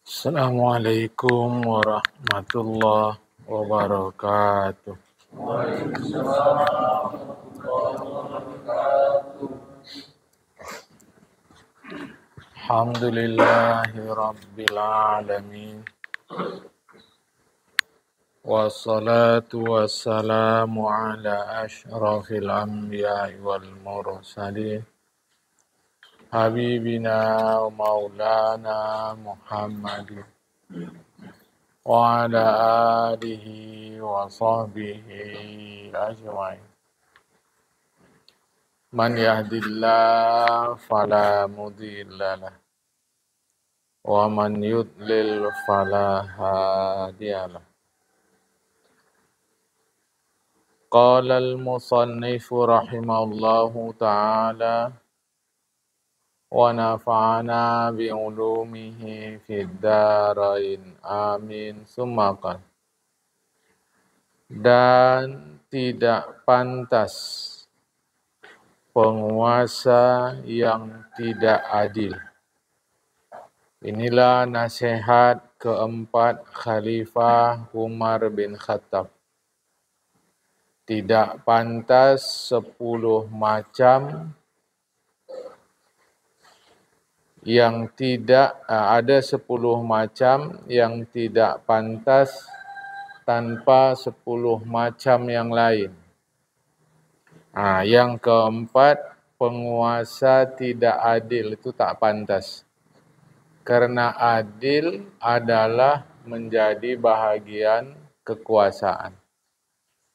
Assalamualaikum warahmatullahi wabarakatuh. Alhamdulillahi rabbil alamin. Wassalatu wassalamu ala asyrafil anbiya'i wal mursalin. Habibina wa maulana Muhammadin wa ala alihi wa sahbihi ajma'in. Man yahdillahu fala mudilla lah wa man yudlil fala hadiyalah. Qala al-musannifu rahimahullahu ta'ala wa nafa'ana bi'ulumihi fid darain amin summa qala. Dan tidak pantas penguasa yang tidak adil. Inilah nasihat keempat Khalifah Umar bin Khattab. Tidak pantas 10 macam yang tidak ada 10 macam yang tidak pantas tanpa 10 macam yang lain. Yang keempat, penguasa tidak adil itu tak pantas. Karena adil adalah menjadi bahagian kekuasaan.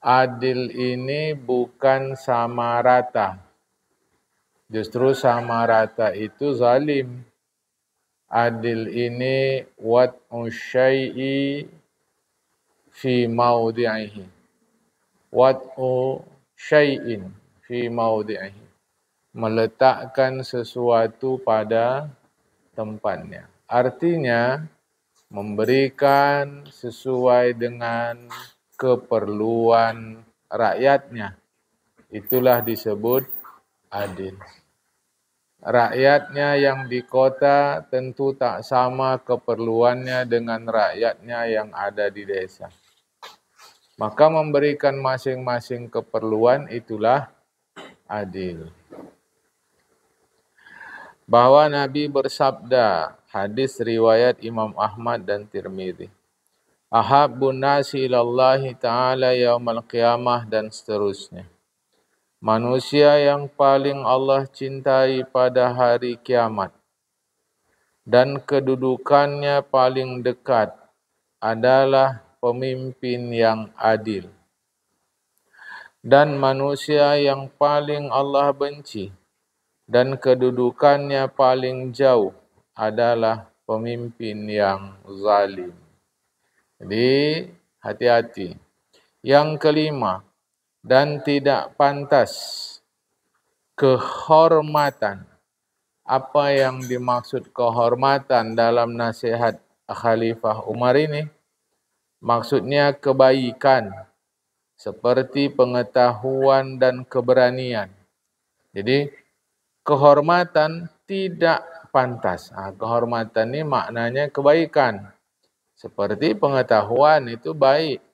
Adil ini bukan sama rata. Justru sama rata itu zalim. Adil ini wad'u syai'i fi mawdi'ihi. Wad'u syai'in fi mawdi'ihi. Meletakkan sesuatu pada tempatnya. Artinya memberikan sesuai dengan keperluan rakyatnya. Itulah disebut adil. Rakyatnya yang di kota tentu tak sama keperluannya dengan rakyatnya yang ada di desa. Maka memberikan masing-masing keperluan itulah adil. Bahwa Nabi bersabda, hadis riwayat Imam Ahmad dan Tirmidzi. Ahabbun nasi ilallahi ta'ala yaumal qiyamah dan seterusnya. Manusia yang paling Allah cintai pada hari kiamat dan kedudukannya paling dekat adalah pemimpin yang adil. Dan manusia yang paling Allah benci dan kedudukannya paling jauh adalah pemimpin yang zalim. Jadi hati-hati. Yang kelima, dan tidak pantas kehormatan. Apa yang dimaksud kehormatan dalam nasihat Khalifah Umar ini? Maksudnya kebaikan, seperti pengetahuan dan keberanian. Jadi, kehormatan tidak pantas. Kehormatan ini maknanya kebaikan. Seperti pengetahuan itu baik,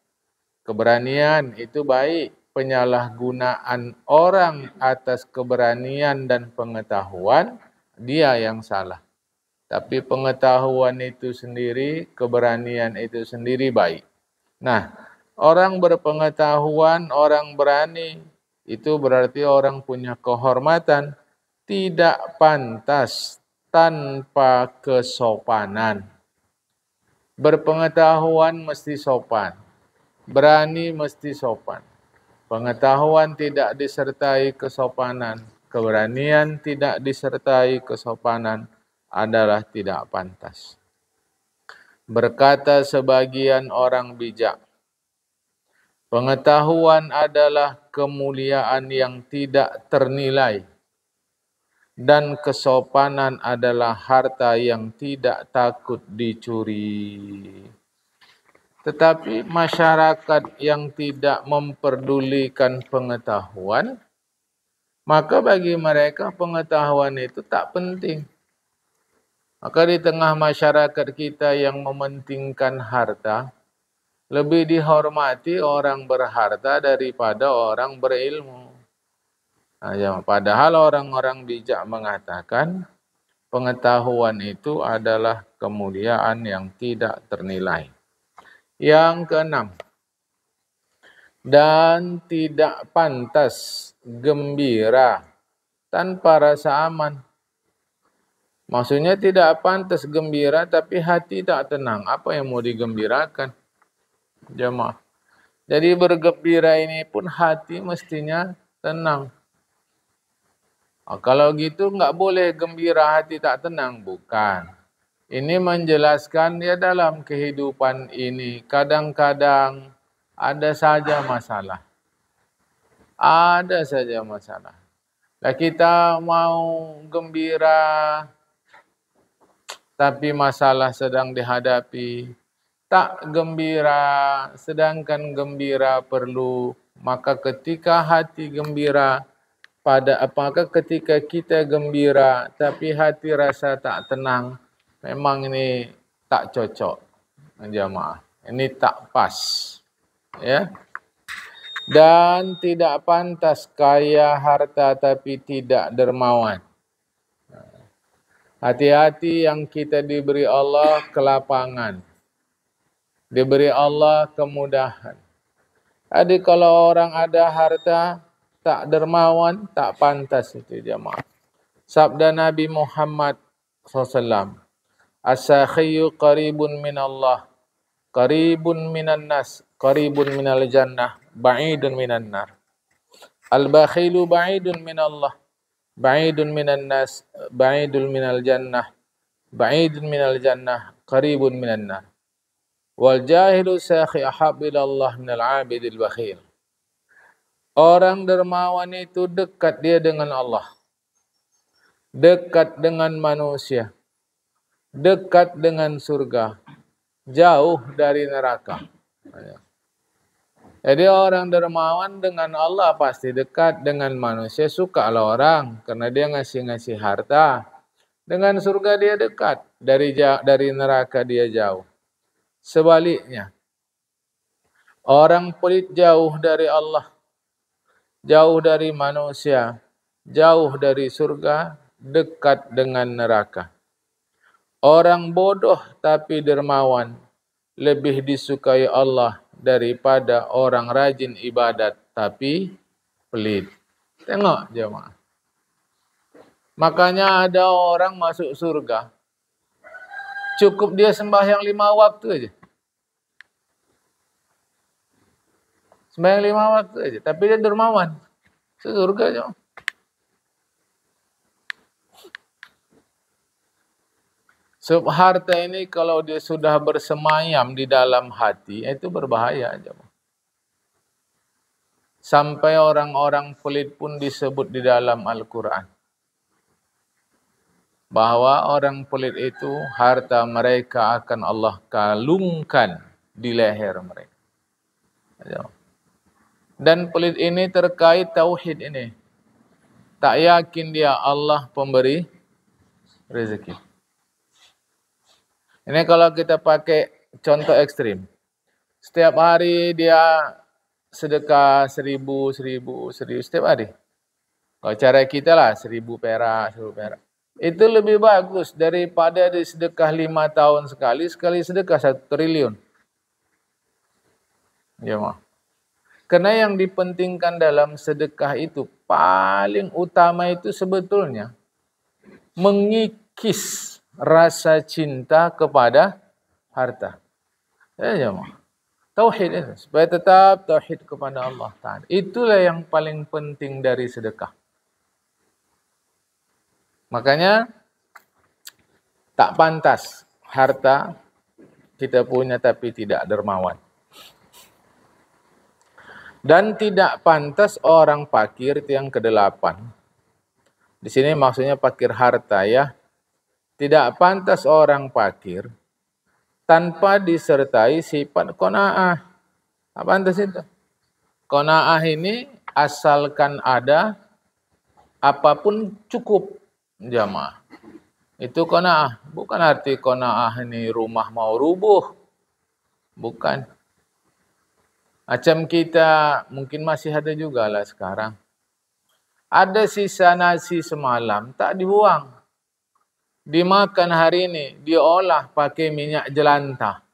keberanian itu baik. Penyalahgunaan orang atas keberanian dan pengetahuan, dia yang salah. Tapi pengetahuan itu sendiri, keberanian itu sendiri baik. Nah, orang berpengetahuan, orang berani, itu berarti orang punya kehormatan. Tidak pantas tanpa kesopanan. Berpengetahuan mesti sopan. Berani mesti sopan. Pengetahuan tidak disertai kesopanan, keberanian tidak disertai kesopanan adalah tidak pantas. Berkata sebagian orang bijak, pengetahuan adalah kemuliaan yang tidak ternilai dan kesopanan adalah harta yang tidak takut dicuri. Tetapi masyarakat yang tidak memperdulikan pengetahuan, maka bagi mereka pengetahuan itu tak penting. Maka di tengah masyarakat kita yang mementingkan harta, lebih dihormati orang berharta daripada orang berilmu. Nah, padahal orang-orang bijak mengatakan pengetahuan itu adalah kemuliaan yang tidak ternilai. Yang keenam, dan tidak pantas gembira tanpa rasa aman. Maksudnya tidak pantas gembira tapi hati tak tenang. Apa yang mau digembirakan? Jemaah. Jadi bergembira ini pun hati mestinya tenang. Kalau gitu nggak boleh gembira hati tak tenang. Bukan. Ini menjelaskan ya dalam kehidupan ini kadang-kadang ada saja masalah. Ada saja masalah. Nah, kita mau gembira tapi masalah sedang dihadapi. Tak gembira, sedangkan gembira perlu. Maka ketika hati gembira, apakah ketika kita gembira tapi hati rasa tak tenang, memang ini tak cocok, jamaah. Ini tak pas, ya. Dan tidak pantas kaya harta tapi tidak dermawan. Hati-hati yang kita diberi Allah kelapangan. Diberi Allah kemudahan. Jadi kalau orang ada harta, tak dermawan, tak pantas itu jamaah. Sabda Nabi Muhammad SAW. As-sakhiyu qaribun minallah, qaribun minan nas, qaribun minal jannah, ba'idun minan nar. Al-bakhilu ba'idun minallah, ba'idun minan nas, ba'idun minal jannah, ba'idun minal jannah, qaribun minan nar. Wal jahilu sakhi ahab ilallah minal abidil bakhil. Orang dermawan itu dekat dia dengan Allah, dekat dengan manusia, dekat dengan surga, jauh dari neraka. Jadi orang dermawan dengan Allah pasti dekat, dengan manusia sukalah orang karena dia ngasih harta. Dengan surga dia dekat, dari neraka dia jauh. Sebaliknya, orang pelit jauh dari Allah, jauh dari manusia, jauh dari surga, dekat dengan neraka. Orang bodoh tapi dermawan lebih disukai Allah daripada orang rajin ibadat tapi pelit. Tengok jemaah. Makanya ada orang masuk surga, cukup dia sembahyang 5 waktu aja. Sembahyang 5 waktu aja, tapi dia dermawan. Surga aja. Sebab harta ini kalau dia sudah bersemayam di dalam hati, itu berbahaya aja. Sampai orang-orang pelit pun disebut di dalam Al-Quran. Bahwa orang pelit itu harta mereka akan Allah kalungkan di leher mereka. Dan pelit ini terkait tauhid ini. Tak yakin dia Allah pemberi rezeki. Ini kalau kita pakai contoh ekstrim. Setiap hari dia sedekah 1.000 setiap hari. Kalau cara kita lah 1.000 perak. Itu lebih bagus daripada disedekah 5 tahun sekali sedekah 1 triliun. Ya, Ma. Karena yang dipentingkan dalam sedekah itu paling utama itu sebetulnya mengikis rasa cinta kepada harta. Ya, Ma. Tauhid itu, supaya tetap tauhid kepada Allah Ta'ala. Itulah yang paling penting dari sedekah. Makanya tak pantas harta kita punya tapi tidak dermawan. Dan tidak pantas orang fakir, itu yang ke-8. Di sini maksudnya fakir harta ya. Tidak pantas orang fakir tanpa disertai sifat qanaah. Tak pantas itu. Qanaah ini asalkan ada, apapun cukup, jamaah. Itu qanaah. Bukan arti qanaah ini rumah mau rubuh. Bukan. Macam kita, mungkin masih ada juga lah sekarang. Ada sisa nasi semalam, tak dibuang. Dimakan hari ini, diolah pakai minyak jelantah.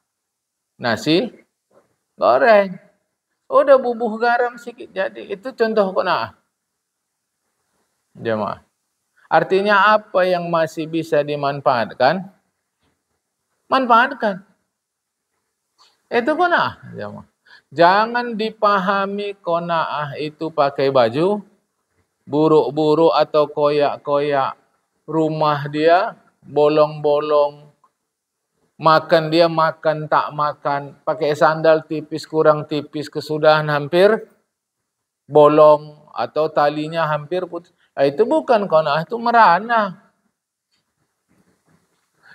Nasi goreng. Udah bubuh garam sikit jadi. Itu contoh qanaah. Jemaah. Artinya apa yang masih bisa dimanfaatkan? Manfaatkan. Itu qanaah. Jemaah. Jangan dipahami qanaah itu pakai baju buruk-buruk atau koyak-koyak. Rumah dia bolong-bolong. Makan dia makan tak makan. Pakai sandal tipis kurang tipis. Kesudahan hampir bolong. Atau talinya hampir putus. Itu bukan qanaah, itu merana.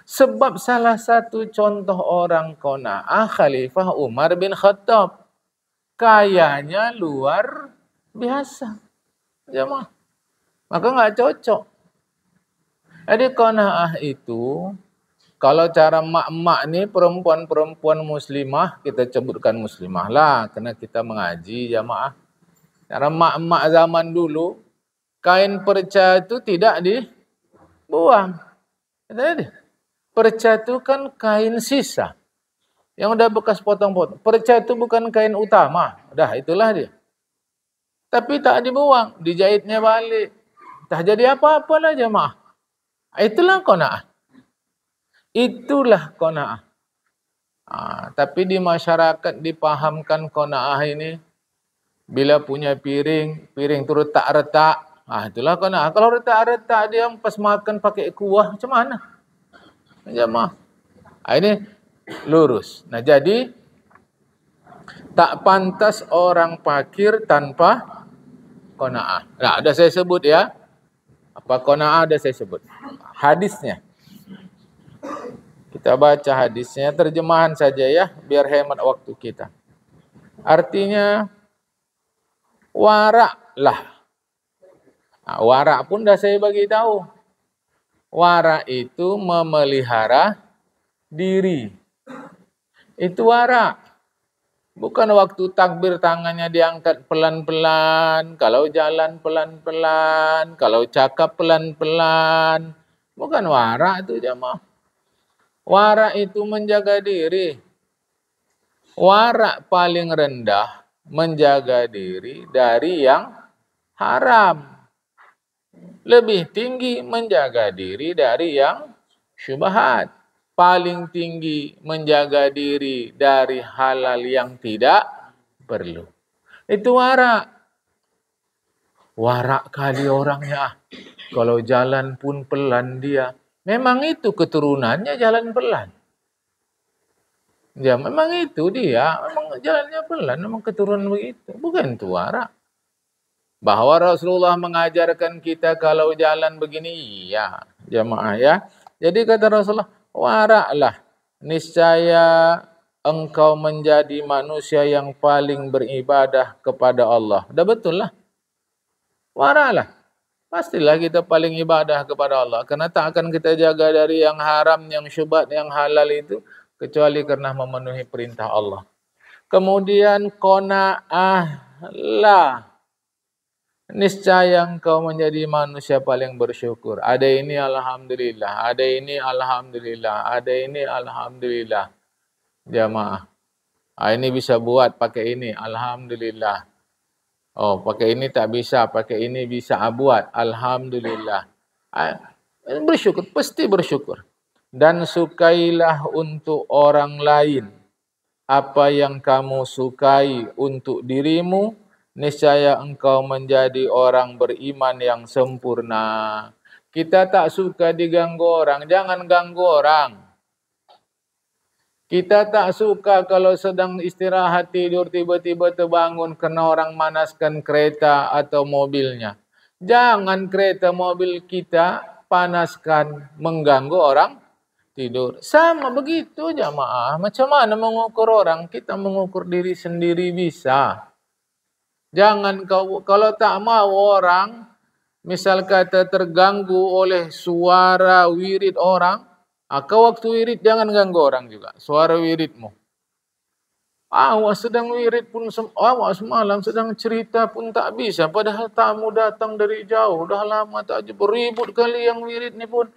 Sebab salah satu contoh orang qanaah Khalifah Umar bin Khattab. Kayanya luar biasa. Jemaah. Maka nggak cocok. Jadi qanaah itu, kalau cara mak-mak ni perempuan-perempuan muslimah, kita sebutkan muslimah lah. Karena kita mengaji jemaah. Cara mak-mak zaman dulu, kain perca itu tidak dibuang. Perca itu kan kain sisa. Yang udah bekas potong-potong. Perca itu bukan kain utama. Dah itulah dia. Tapi tak dibuang. Dijahitnya balik. Tak jadi apa-apa lah jemaah. Itulah qanaah. Itulah qanaah. Tapi di masyarakat dipahamkan qanaah ini. Bila punya piring tu retak-retak. Itulah qanaah. Kalau retak-retak dia pas makan pakai kuah. Macam mana? Jemaah. Ini lurus. Nah jadi tak pantas orang fakir tanpa qanaah. Nah, ada saya sebut ya. Apa qanaah ada saya sebut. Hadisnya. Kita baca hadisnya, terjemahan saja ya, biar hemat waktu kita. Artinya waraklah. Warak pun dah saya bagi tahu. Warak itu memelihara diri. Itu warak. Bukan waktu takbir tangannya diangkat pelan-pelan, kalau jalan pelan-pelan, kalau cakap pelan-pelan. Bukan warak itu jemaah. Warak itu menjaga diri. Warak paling rendah menjaga diri dari yang haram. Lebih tinggi menjaga diri dari yang syubhat. Paling tinggi menjaga diri dari halal yang tidak perlu. Itu warak. Warak kali orangnya. Kalau jalan pun pelan dia. Memang itu keturunannya jalan pelan. Ya memang itu dia. Memang jalannya pelan. Memang keturunan begitu. Bukan itu warak. Bahwa Rasulullah mengajarkan kita kalau jalan begini, iya, jemaah ya. Jadi kata Rasulullah, waraklah, niscaya engkau menjadi manusia yang paling beribadah kepada Allah. Dah betul lah. Waraklah. Pastilah kita paling ibadah kepada Allah. Karena tak akan kita jaga dari yang haram, yang syubhat, yang halal itu, kecuali karena memenuhi perintah Allah. Kemudian qanaah lah. Niscaya engkau menjadi manusia paling bersyukur. Ada ini alhamdulillah, ada ini alhamdulillah, ada ini alhamdulillah. Jamaah. Ini bisa buat pakai ini, alhamdulillah. Oh, pakai ini tak bisa, pakai ini bisa buat, alhamdulillah. Bersyukur, pasti bersyukur. Dan sukailah untuk orang lain apa yang kamu sukai untuk dirimu. Niscaya engkau menjadi orang beriman yang sempurna. Kita tak suka diganggu orang, jangan ganggu orang. Kita tak suka kalau sedang istirahat tidur tiba-tiba terbangun kena orang manaskan kereta atau mobilnya. Jangan kereta mobil kita panaskan mengganggu orang tidur. Sama begitu jamaah. Macam mana mengukur orang? Kita mengukur diri sendiri bisa. Jangan kalau tak mau orang Misal kata terganggu oleh suara wirid orang, kau waktu wirid jangan ganggu orang juga. Suara wiridmu. Awak sedang wirid pun, awak semalam sedang cerita pun tak bisa. Padahal tamu datang dari jauh. Dah lama tak jumpa. Ribut kali yang wirid ni pun.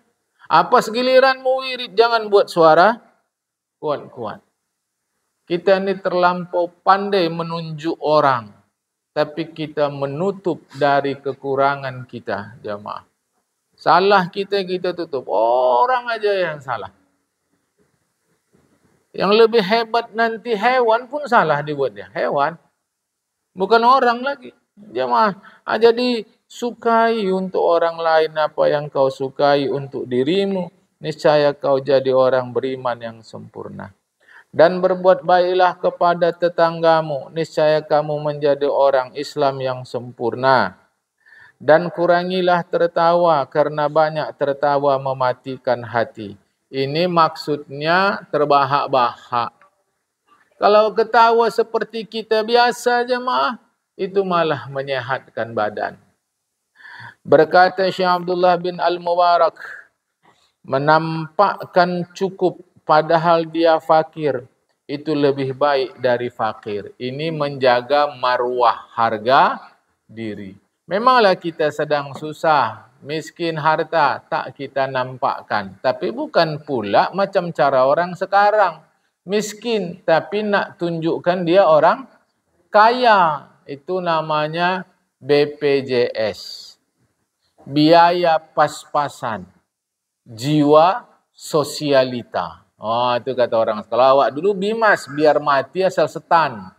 Apa segiliranmu wirid, jangan buat suara kuat-kuat. Kita ni terlampau pandai menunjuk orang. Tapi kita menutup dari kekurangan kita, jamaah. Salah kita tutup. Orang aja yang salah. Yang lebih hebat nanti hewan pun salah dibuat dia. Hewan. Bukan orang lagi. Jamaah. Jadi sukai untuk orang lain apa yang kau sukai untuk dirimu. Niscaya kau jadi orang beriman yang sempurna. Dan berbuat baiklah kepada tetanggamu. Niscaya kamu menjadi orang Islam yang sempurna. Dan kurangilah tertawa karena banyak tertawa mematikan hati. Ini maksudnya terbahak-bahak. Kalau ketawa seperti kita biasa jemaah, itu malah menyehatkan badan. Berkata Syekh Abdullah bin Al-Mubarak, menampakkan cukup padahal dia fakir, itu lebih baik dari fakir. Ini menjaga marwah, harga diri. Memanglah kita sedang susah, miskin harta, tak kita nampakkan. Tapi bukan pula macam cara orang sekarang. Miskin, tapi nak tunjukkan dia orang kaya. Itu namanya BPJS. Biaya pas-pasan. Jiwa sosialita. Oh, itu kata orang. Kalau awak dulu bimas, biar mati asal setan.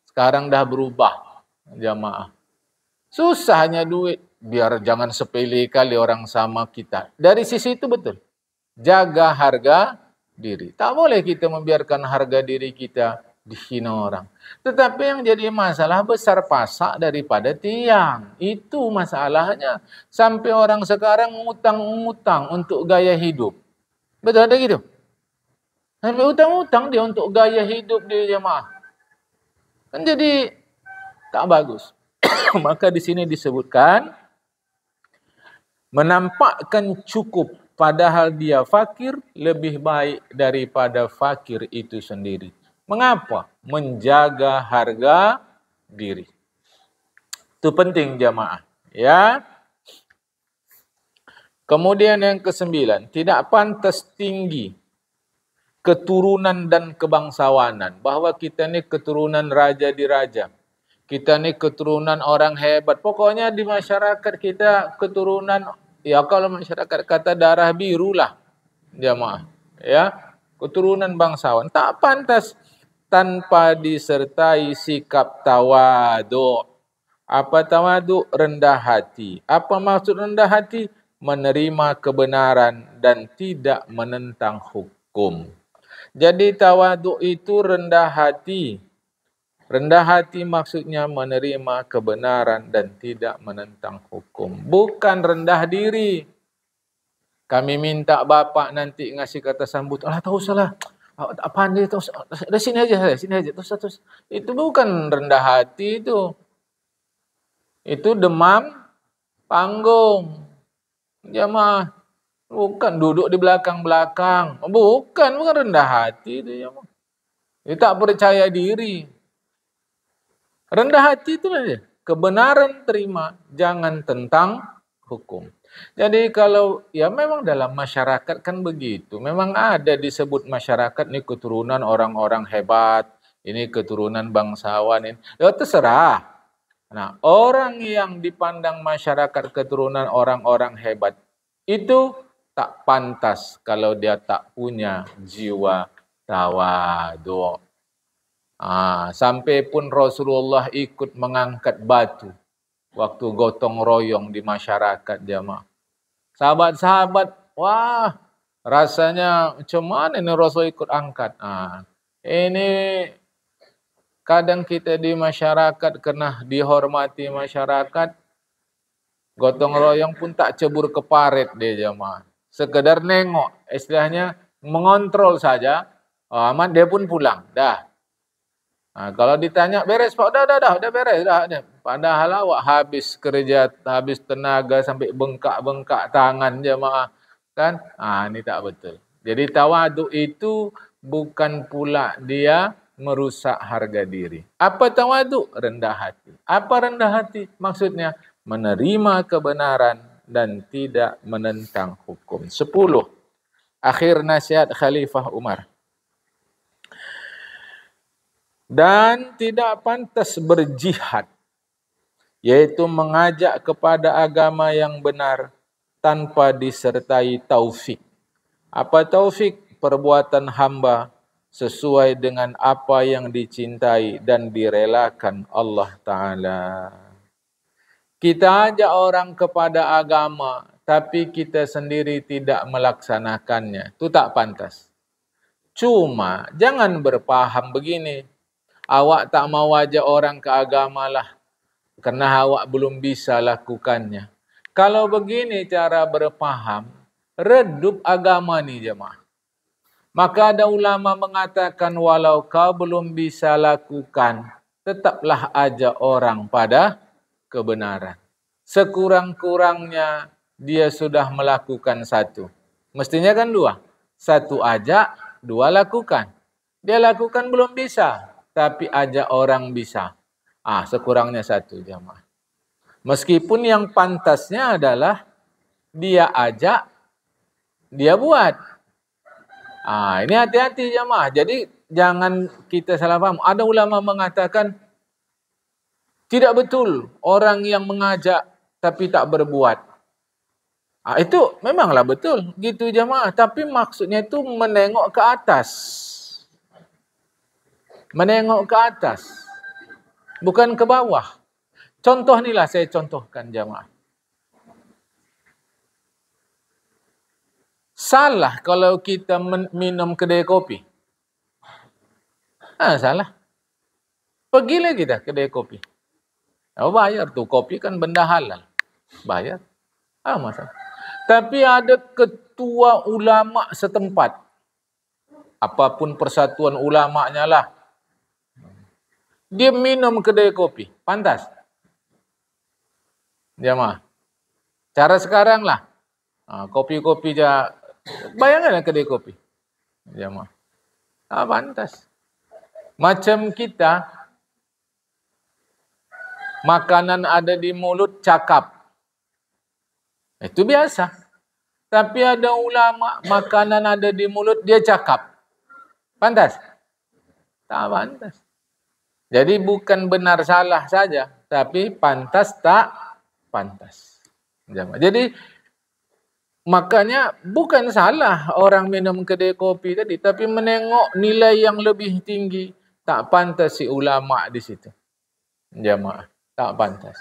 Sekarang dah berubah, jamaah. Susahnya duit, biar jangan sepele kali orang sama kita. Dari sisi itu betul. Jaga harga diri. Tak boleh kita membiarkan harga diri kita dihina orang. Tetapi yang jadi masalah besar pasak daripada tiang. Itu masalahnya. Sampai orang sekarang ngutang-ngutang untuk gaya hidup. Betul ada gitu? Sampai utang-utang dia untuk gaya hidup dia jemaah. Kan jadi tak bagus. Maka di sini disebutkan menampakkan cukup padahal dia fakir lebih baik daripada fakir itu sendiri. Mengapa? Menjaga harga diri. Itu penting jamaah, ya. Kemudian yang ke-9, tidak pantas tinggi keturunan dan kebangsawanan, bahwa kita ni keturunan raja diraja. Kita ni keturunan orang hebat. Pokoknya di masyarakat kita keturunan, ya kalau masyarakat kata darah biru lah, jamaah. Ya, keturunan bangsawan. Tak pantas tanpa disertai sikap tawadu. Apa tawadu? Rendah hati. Apa maksud rendah hati? Menerima kebenaran dan tidak menentang hukum. Jadi tawadu itu rendah hati. Rendah hati maksudnya menerima kebenaran dan tidak menentang hukum. Bukan rendah diri. Kami minta bapak nanti ngasih kata sambut. Alah tahu salah. Tak pandai tahu. Dari sini aja, sini aja. Terus. Itu bukan rendah hati itu. Itu demam panggung. Jamaah. Bukan duduk di belakang-belakang. Bukan rendah hati itu jamaah. Dia tak percaya diri. Rendah hati itulah dia. Kebenaran terima, jangan tentang hukum. Jadi kalau ya memang dalam masyarakat kan begitu. Memang ada disebut masyarakat ini keturunan orang-orang hebat, ini keturunan bangsawan ini. Ya terserah. Nah, orang yang dipandang masyarakat keturunan orang-orang hebat itu tak pantas kalau dia tak punya jiwa tawadu. Sampai pun Rasulullah ikut mengangkat batu waktu gotong royong di masyarakat jamaah. Sahabat-sahabat, wah rasanya macam mana ini Rasul ikut angkat. Ini kadang kita di masyarakat kena dihormati masyarakat, gotong royong pun tak cebur ke paret dia jamaah. Sekedar nengok, istilahnya mengontrol saja, aman dia pun pulang, dah. Kalau ditanya beres Pak, udah beres, dah. Padahal awak habis kerja, habis tenaga sampai bengkak-bengkak tangan jemaah. Kan? Ini tak betul. Jadi tawaduk itu bukan pula dia merusak harga diri. Apa tawaduk? Rendah hati. Apa rendah hati? Maksudnya menerima kebenaran dan tidak menentang hukum. 10. Akhir nasihat Khalifah Umar. Dan tidak pantas berjihad, yaitu mengajak kepada agama yang benar tanpa disertai taufik. Apa taufik? Perbuatan hamba sesuai dengan apa yang dicintai dan direlakan Allah Ta'ala. Kita ajak orang kepada agama, tapi kita sendiri tidak melaksanakannya. Itu tak pantas. Cuma jangan berpaham begini. Awak tak mau ajak orang ke agama lah, kerana awak belum bisa lakukannya. Kalau begini cara berpaham, redup agama ni jemaah. Maka ada ulama mengatakan walau kau belum bisa lakukan, tetaplah ajak orang pada kebenaran. Sekurang-kurangnya dia sudah melakukan satu. Mestinya kan dua. Satu ajak, dua lakukan. Dia lakukan belum bisa, tapi ajak orang bisa. Sekurangnya satu jemaah. Meskipun yang pantasnya adalah dia ajak, dia buat. Ini hati-hati jemaah. Jadi jangan kita salah paham. Ada ulama mengatakan tidak betul orang yang mengajak tapi tak berbuat. Itu memanglah betul gitu jemaah. Tapi maksudnya itu menengok ke atas. Menengok ke atas. Bukan ke bawah. Contoh inilah saya contohkan jemaah. Salah kalau kita minum kedai kopi. Salah. Pergilah kita kedai kopi. Bayar tu. Kopi kan benda halal. Bayar. Masalah. Tapi ada ketua ulama setempat. Apapun persatuan ulamanya lah. Dia minum kedai kopi. Pantas? Jemaah. Cara sekarang lah. Kopi-kopi bayangkan kedai kopi. Jemaah. Pantas. Macam kita, makanan ada di mulut, cakap. Itu biasa. Tapi ada ulama, makanan ada di mulut, dia cakap. Pantas? Tak pantas. Jadi bukan benar salah saja, tapi pantas tak pantas. Jadi makanya bukan salah orang minum kedai kopi tadi, tapi menengok nilai yang lebih tinggi. Tak pantas si ulama di situ. Jamaah, tak pantas.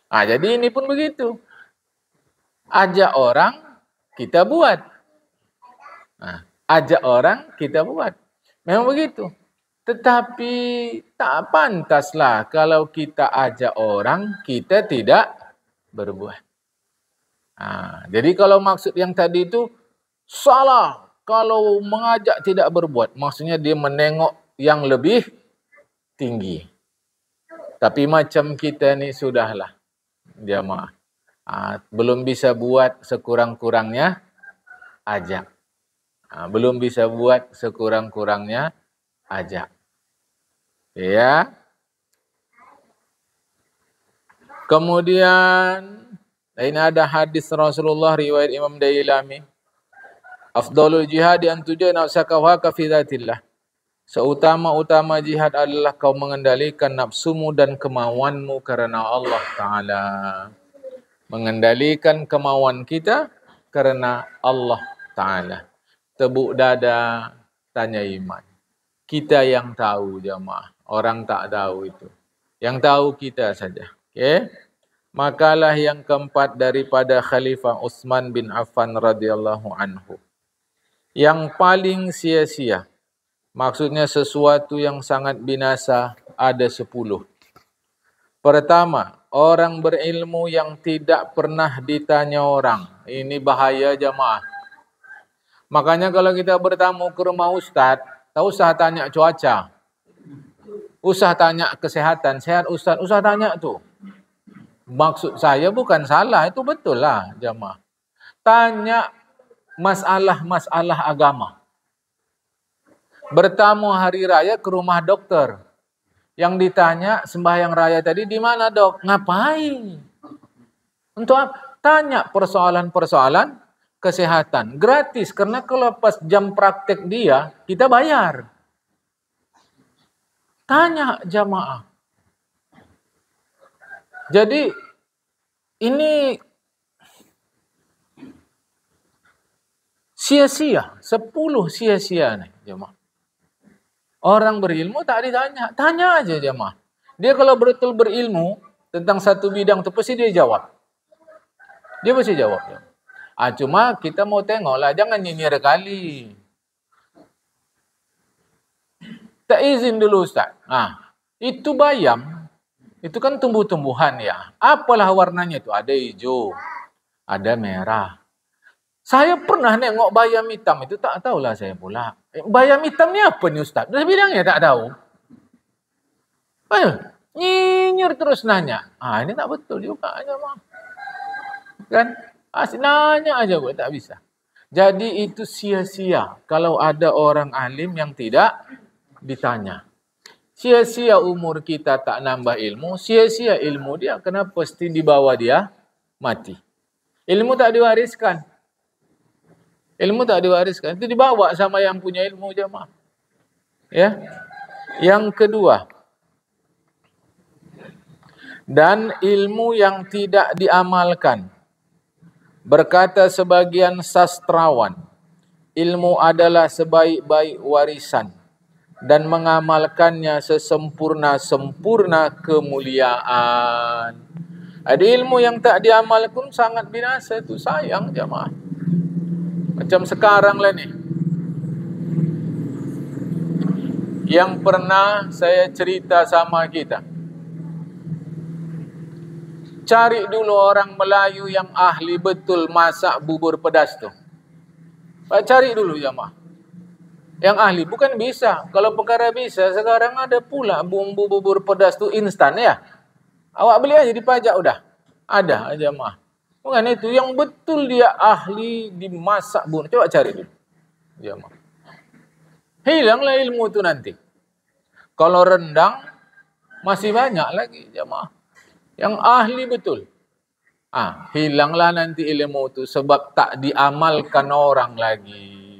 Jadi ini pun begitu. Ajak orang, kita buat. Ajak orang, kita buat. Memang begitu. Tetapi tak pantaslah kalau kita ajak orang, kita tidak berbuat. Jadi kalau maksud yang tadi itu salah kalau mengajak tidak berbuat. Maksudnya dia menengok yang lebih tinggi. Tapi macam kita ni sudahlah jamaah. Belum bisa buat, sekurang-kurangnya ajak. Belum bisa buat, sekurang-kurangnya ajak. Ya. Kemudian ini ada hadis Rasulullah riwayat Imam Dailami. Afdalul jihad an tujana nafsaka wa ka fi dzatillah. Seutama-utama jihad adalah kau mengendalikan nafsumu dan kemauanmu karena Allah Ta'ala. Mengendalikan kemauan kita karena Allah Ta'ala. Tebuk dada, tanya iman. Kita yang tahu jamaah. Orang tak tahu itu. Yang tahu kita saja. Okay? Makalah yang keempat daripada Khalifah Utsman bin Affan radhiyallahu anhu. Yang paling sia-sia. Maksudnya sesuatu yang sangat binasa ada 10. Pertama, orang berilmu yang tidak pernah ditanya orang. Ini bahaya jamaah. Makanya kalau kita bertamu ke rumah ustaz, tak usah tanya cuaca. Usah tanya kesehatan. Sehat ustaz, usah tanya tu. Maksud saya bukan salah, itu betul lah jamaah. Tanya masalah-masalah agama. Bertamu hari raya ke rumah dokter. Yang ditanya sembahyang raya tadi di mana dok? Ngapain? Untuk apa? Tanya persoalan-persoalan kesehatan. Gratis, karena kalau pas jam praktek dia, kita bayar. Tanya jamaah. Jadi ini sia-sia, 10 sia-sia nih jemaah. Orang berilmu tak ditanya, tanya aja jemaah. Dia kalau betul berilmu tentang satu bidang itu pasti dia jawab. Dia pasti jawab. Cuma kita mau tengok lah, jangan nyinyir kali. Tak izin dulu Ustaz. Itu bayam, itu kan tumbuh-tumbuhan ya. Apalah warnanya itu? Ada hijau, ada merah. Saya pernah nengok bayam hitam, itu tak tahulah saya pula. Bayam hitam ni apa ni Ustaz? Dia bilang ya tak tahu. Nyinyir terus nanya. Ini tak betul juga aja mah. Kan? Nanya aja gue tak bisa. Jadi itu sia-sia kalau ada orang alim yang tidak ditanya. Sia-sia umur kita tak nambah ilmu, sia-sia ilmu dia, kenapa pasti dibawa dia mati. Ilmu tak diwariskan. Ilmu tak diwariskan, itu dibawa sama yang punya ilmu jemaah. Ya. Yang kedua, dan ilmu yang tidak diamalkan. Berkata sebagian sastrawan, ilmu adalah sebaik-baik warisan dan mengamalkannya sesempurna-sempurna kemuliaan. Ada ilmu yang tak diamalkan sangat binasa, itu sayang jemaah. Macam sekarang lah ni. Yang pernah saya cerita sama kita. Cari dulu orang Melayu yang ahli betul masak bubur pedas tu. Cari dulu jemaah. Yang ahli, bukan bisa. Kalau perkara bisa, sekarang ada pula bumbu bubur pedas tu instan ya. Awak beli aja dipajak udah. Ada jemaah. Bukan itu, yang betul dia ahli dimasak bun. Coba cari dulu. Jemaah. Hilanglah ilmu itu nanti. Kalau rendang, masih banyak lagi jemaah. Yang ahli betul. Hilanglah nanti ilmu itu sebab tak diamalkan orang lagi.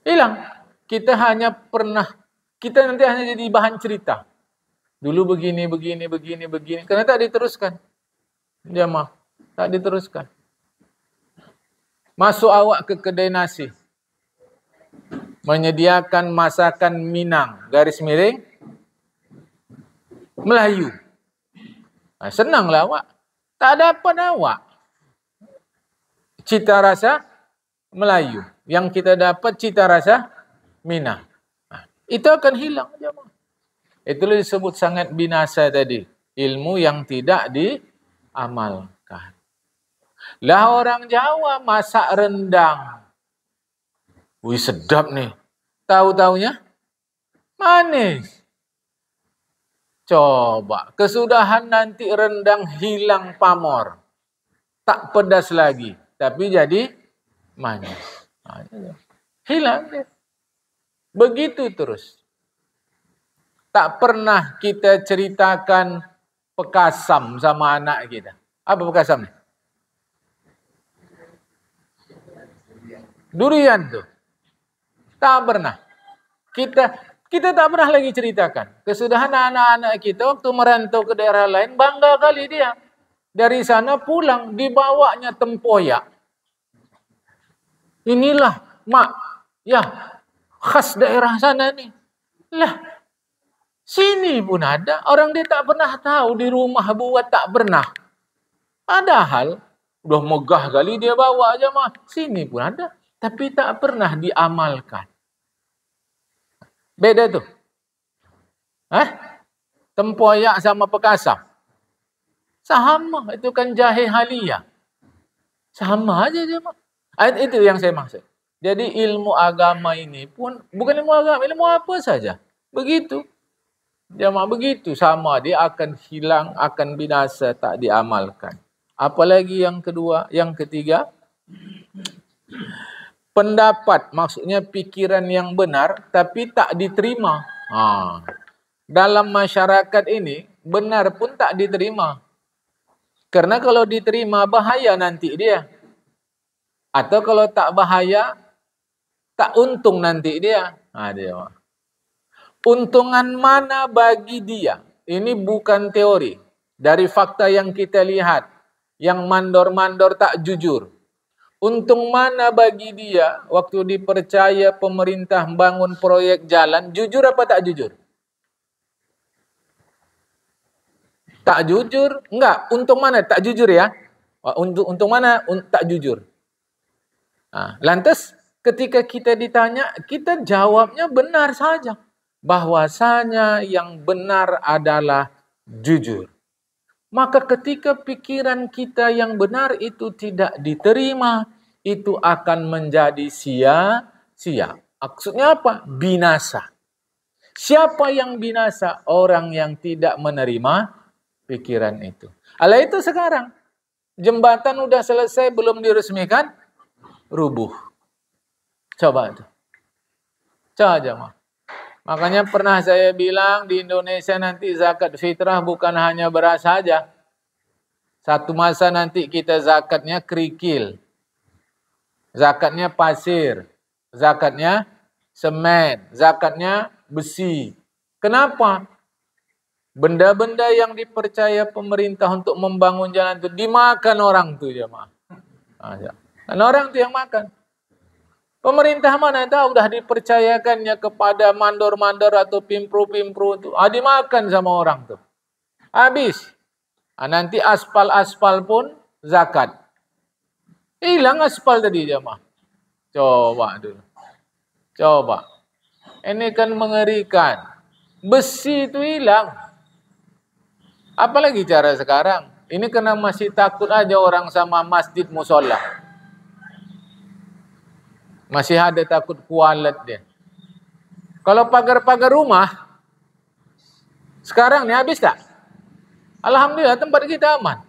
Hilang. Kita nanti hanya jadi bahan cerita. Dulu begini. Karena tak diteruskan. Jemaah. Tak diteruskan. Masuk awak ke kedai nasi. Menyediakan masakan Minang. Garis miring. Melayu. Senanglah awak. Tak dapat awak. Cita rasa Melayu. Yang kita dapat cita rasa Minang. Itu akan hilang. Itulah disebut sangat binasa tadi. Ilmu yang tidak diamalkan. Lah orang Jawa masak rendang. Wih sedap nih. Tahu-taunya manis. Coba. Kesudahan nanti rendang hilang pamor. Tak pedas lagi. Tapi jadi manis. Hilang dia. Begitu terus. Tak pernah kita ceritakan pekasam sama anak kita. Apa pekasam ni? Durian tu. Tak pernah. Kita tak pernah lagi ceritakan. Kesudahan anak-anak kita waktu merantau ke daerah lain, bangga kali dia. Dari sana pulang, dibawanya tempoyak. Inilah, mak, ya, khas daerah sana ni. Lah, sini pun ada. Orang dia tak pernah tahu, di rumah buat tak pernah. Padahal, udah megah kali dia bawa aja mah. Sini pun ada. Tapi tak pernah diamalkan. Beda tu. Tempoyak sama pekasam. Sama. Itu kan jahe halia. Sama aja dia mah. Itu yang saya maksud. Jadi ilmu agama ini pun, bukan ilmu agama, ilmu apa saja. Begitu. Jamaah begitu sama, dia akan hilang, akan binasa, tak diamalkan. Apalagi yang kedua, yang ketiga, pendapat, maksudnya pikiran yang benar tapi tak diterima. Dalam masyarakat ini, benar pun tak diterima. Karena kalau diterima, bahaya nanti dia. Atau kalau tak bahaya, tak untung nanti dia. Dia. Untungan mana bagi dia? Ini bukan teori. Dari fakta yang kita lihat, yang mandor-mandor tak jujur. Untung mana bagi dia waktu dipercaya pemerintah bangun proyek jalan, jujur apa tak jujur? Tak jujur? Enggak, untung mana? Tak jujur ya? Untung mana? Tak jujur. Lantas ketika kita ditanya, kita jawabnya benar saja. Bahwasanya yang benar adalah jujur. Maka ketika pikiran kita yang benar itu tidak diterima, itu akan menjadi sia-sia. Maksudnya apa? Binasa. Siapa yang binasa? Orang yang tidak menerima pikiran itu. Alah itu sekarang. Jembatan udah selesai, belum diresmikan, rubuh. Coba itu. Coba jemaah. Makanya pernah saya bilang di Indonesia nanti zakat fitrah bukan hanya beras saja. Satu masa nanti kita zakatnya kerikil. Zakatnya pasir. Zakatnya semen. Zakatnya besi. Kenapa? Benda-benda yang dipercaya pemerintah untuk membangun jalan itu dimakan orang tuh jemaah. Dan orang itu yang makan. Pemerintah mana tahu udah dipercayakannya kepada mandor-mandor atau pimpru-pimpru itu. Dimakan sama orang tuh. Habis. Nanti aspal-aspal pun zakat. Hilang aspal tadi jemaah. Coba dulu. Coba. Ini kan mengerikan. Besi itu hilang. Apalagi cara sekarang. Ini kena masih takut aja orang sama masjid musola. Masih ada takut kualat dia. Kalau pagar-pagar rumah, sekarang ni habis tak? Alhamdulillah tempat kita aman.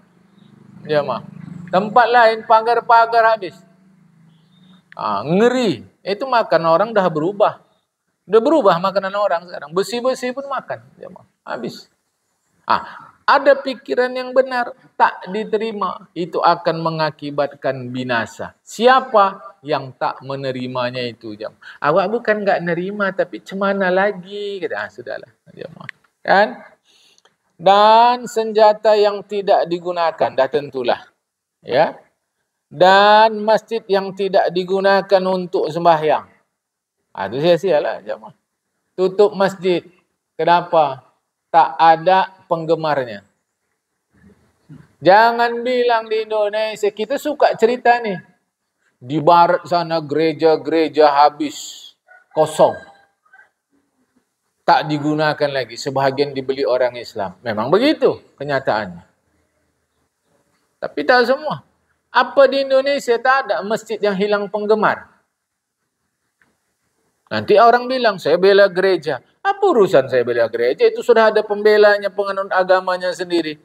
Ya mah. Tempat lain pagar-pagar habis. Ngeri. Itu makan orang dah berubah. Udah berubah makanan orang sekarang. Besi-besi pun makan. Ya mah. Habis. Ada pikiran yang benar tak diterima, itu akan mengakibatkan binasa. Siapa yang tak menerimanya itu? Awak bukan enggak nerima tapi cemana lagi? Sudahlah. Kan? Dan senjata yang tidak digunakan dah tentulah. Ya. Dan masjid yang tidak digunakan untuk sembahyang. Itu sia-sialah jemaah. Tutup masjid. Kenapa? Tak ada penggemarnya. Jangan bilang di Indonesia, kita suka cerita nih. Di barat sana gereja-gereja habis, kosong. Tak digunakan lagi, sebahagian dibeli orang Islam. Memang begitu kenyataannya. Tapi tak semua. Apa di Indonesia tak ada masjid yang hilang penggemar? Nanti orang bilang, saya bela gereja. Apa urusan saya bela gereja? Itu sudah ada pembelanya, penganut agamanya sendiri.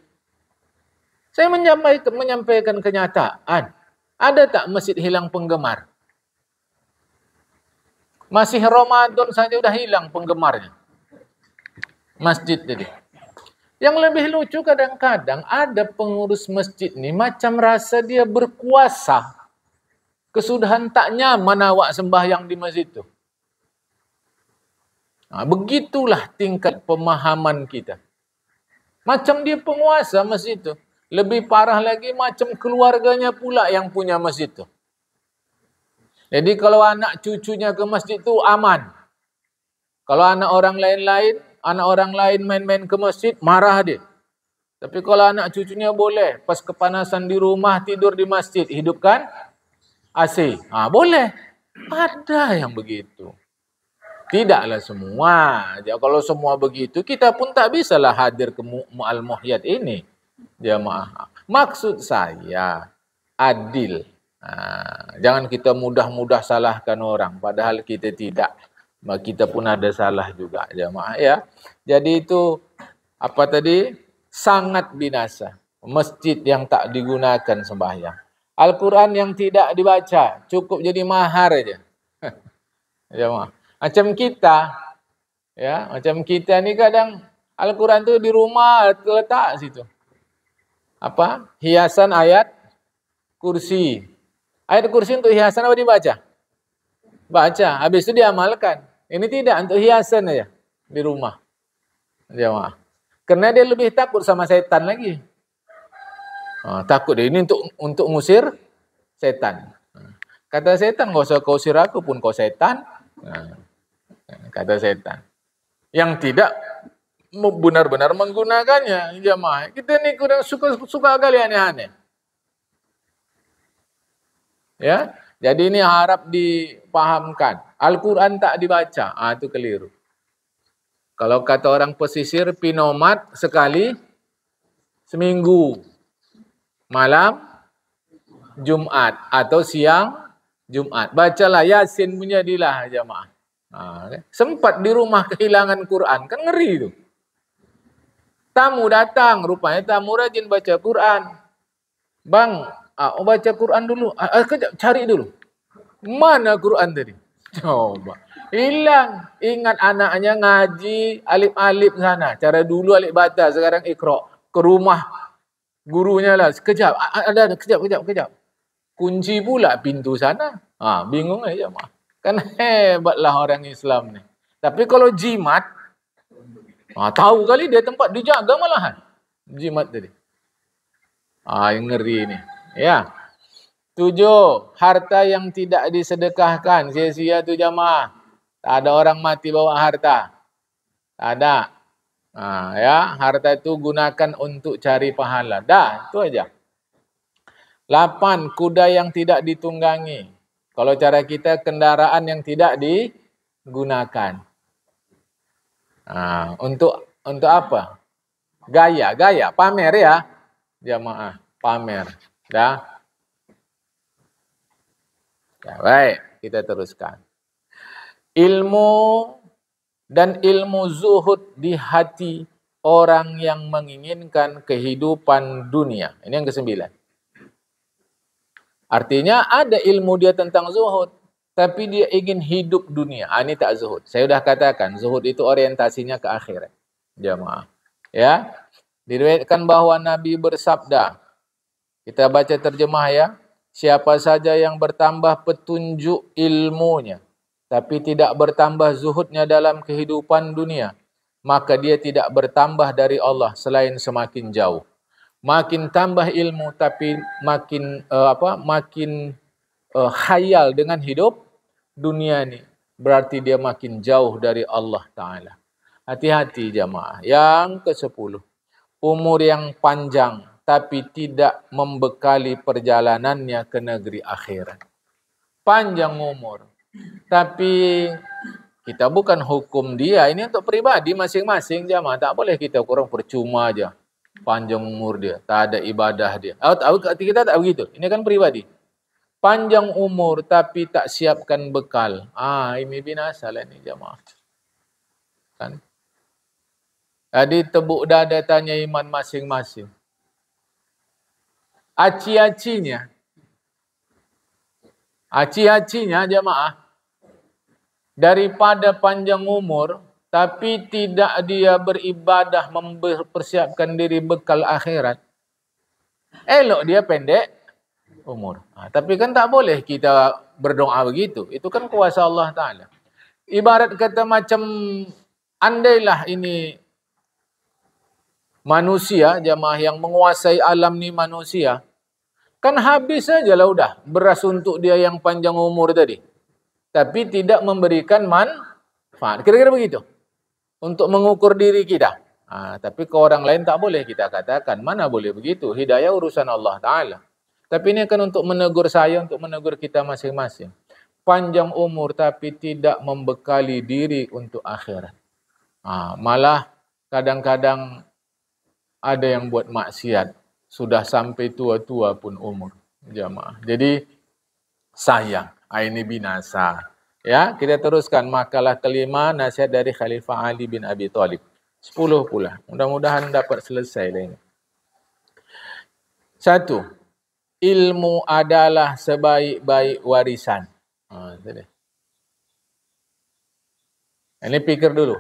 Saya menyampaikan kenyataan. Ada tak masjid hilang penggemar? Masih Ramadan saja udah hilang penggemarnya. Masjid jadi. Yang lebih lucu kadang-kadang ada pengurus masjid nih macam rasa dia berkuasa. Kesudahan tak nyaman awak sembahyang di masjid itu. Begitulah tingkat pemahaman kita. Macam dia penguasa masjid itu. Lebih parah lagi macam keluarganya pula yang punya masjid itu. Jadi kalau anak cucunya ke masjid itu aman. Kalau anak orang lain main-main ke masjid, marah dia. Tapi kalau anak cucunya boleh, pas kepanasan di rumah tidur di masjid, hidupkan AC. Boleh. Ada yang begitu. Tidaklah semua. Kalau semua begitu, kita pun tak bisalah hadir ke Al-Muhyad ini. Jamaah. Maksud saya, adil. Jangan kita mudah-mudah salahkan orang, padahal kita tidak. Kita pun ada salah juga jamaah ya. Jadi itu apa tadi? Sangat binasa. Masjid yang tak digunakan sembahyang. Al-Quran yang tidak dibaca, cukup jadi mahar aja. Jamaah. Macam kita, ya, macam kita ni kadang Al-Quran tu di rumah letak situ. Apa? Hiasan ayat kursi. Ayat kursi untuk hiasan apa dibaca? Baca. Habis itu diamalkan. Ini tidak, untuk hiasan aja di rumah. Jamaah. Karena dia lebih takut sama setan lagi. Takut dia ini untuk ngusir setan. Kata setan, gak usah kau usir aku pun kau setan. Kata setan. Yang tidak benar-benar menggunakannya, jamaah. Kita ni kurang suka kali aneh-aneh. Ya, jadi ini harap dipahamkan. Al-Quran tak dibaca, itu keliru. Kalau kata orang pesisir, pinomat sekali seminggu. Malam Jumat atau siang Jumat. Bacalah Yasin punya dilah jamaah. Sempat di rumah kehilangan Quran, kan ngeri itu. Tamu datang, rupanya tamu rajin baca Quran. Bang, baca Quran dulu. Kejap, cari dulu. Mana Quran tadi? Coba. Hilang. Ingat anaknya ngaji alif-alif sana. Cara dulu alif bata, sekarang Iqra. Ke rumah gurunya lah. Kejap, ada, kejap. Kunci pula pintu sana. Bingung aja mah. Kan hebatlah orang Islam ni. Tapi kalau jimat, tahu kali dia tempat dijaga malahan. Jimat tadi. Yang ngeri ni. Ya. 7. Harta yang tidak disedekahkan. Sia-sia tu jamaah. Tak ada orang mati bawa harta. Tak ada. Ya, harta itu gunakan untuk cari pahala. Dah, itu aja. 8. Kuda yang tidak ditunggangi. Kalau cara kita, kendaraan yang tidak digunakan. Untuk apa? Gaya, pamer ya. Jamaah, pamer. Dah. Ya, baik, kita teruskan. Ilmu dan ilmu zuhud di hati orang yang menginginkan kehidupan dunia. Ini yang ke-9. Artinya ada ilmu dia tentang zuhud, tapi dia ingin hidup dunia. Ini tak zuhud. Saya sudah katakan, zuhud itu orientasinya ke akhirat. Jamaah. Ya. Diriwayatkan bahwa Nabi bersabda, kita baca terjemah ya, siapa saja yang bertambah petunjuk ilmunya, tapi tidak bertambah zuhudnya dalam kehidupan dunia, maka dia tidak bertambah dari Allah selain semakin jauh. Makin tambah ilmu tapi makin khayal dengan hidup dunia ni, berarti dia makin jauh dari Allah Ta'ala. Hati-hati jamaah. Yang ke-10. Umur yang panjang tapi tidak membekali perjalanannya ke negeri akhirat. Panjang umur. Tapi kita bukan hukum dia. Ini untuk pribadi masing-masing jamaah. Tak boleh kita kurang percuma aja. Panjang umur dia. Tak ada ibadah dia. Kita tak begitu. Ini kan pribadi. Panjang umur tapi tak siapkan bekal. Ini binasa lah ini jamaah. Kan? Jadi tebuk dada tanya iman masing-masing. Aci-acinya jamaah, daripada panjang umur tapi tidak dia beribadah mempersiapkan diri bekal akhirat, elok dia pendek umur. Tapi kan tak boleh kita berdoa begitu. Itu kan kuasa Allah Ta'ala. Ibarat kata macam, andailah ini manusia, jamaah, yang menguasai alam ni manusia, kan habis sajalah udah beras untuk dia yang panjang umur tadi. Tapi tidak memberikan manfaat. Kira-kira begitu. Untuk mengukur diri kita. Tapi ke orang lain tak boleh kita katakan. Mana boleh begitu. Hidayah urusan Allah Ta'ala. Tapi ini kan untuk menegur saya, untuk menegur kita masing-masing. Panjang umur tapi tidak membekali diri untuk akhirat. Malah kadang-kadang ada yang buat maksiat. Sudah sampai tua-tua pun umur. Jamaah. Jadi sayang. Ini binasa. Ya, kita teruskan makalah kelima, nasihat dari Khalifah Ali bin Abi Thalib. 10 pula. Mudah-mudahan dapat selesai lah ini. 1. Ilmu adalah sebaik-baik warisan. Ini pikir dulu.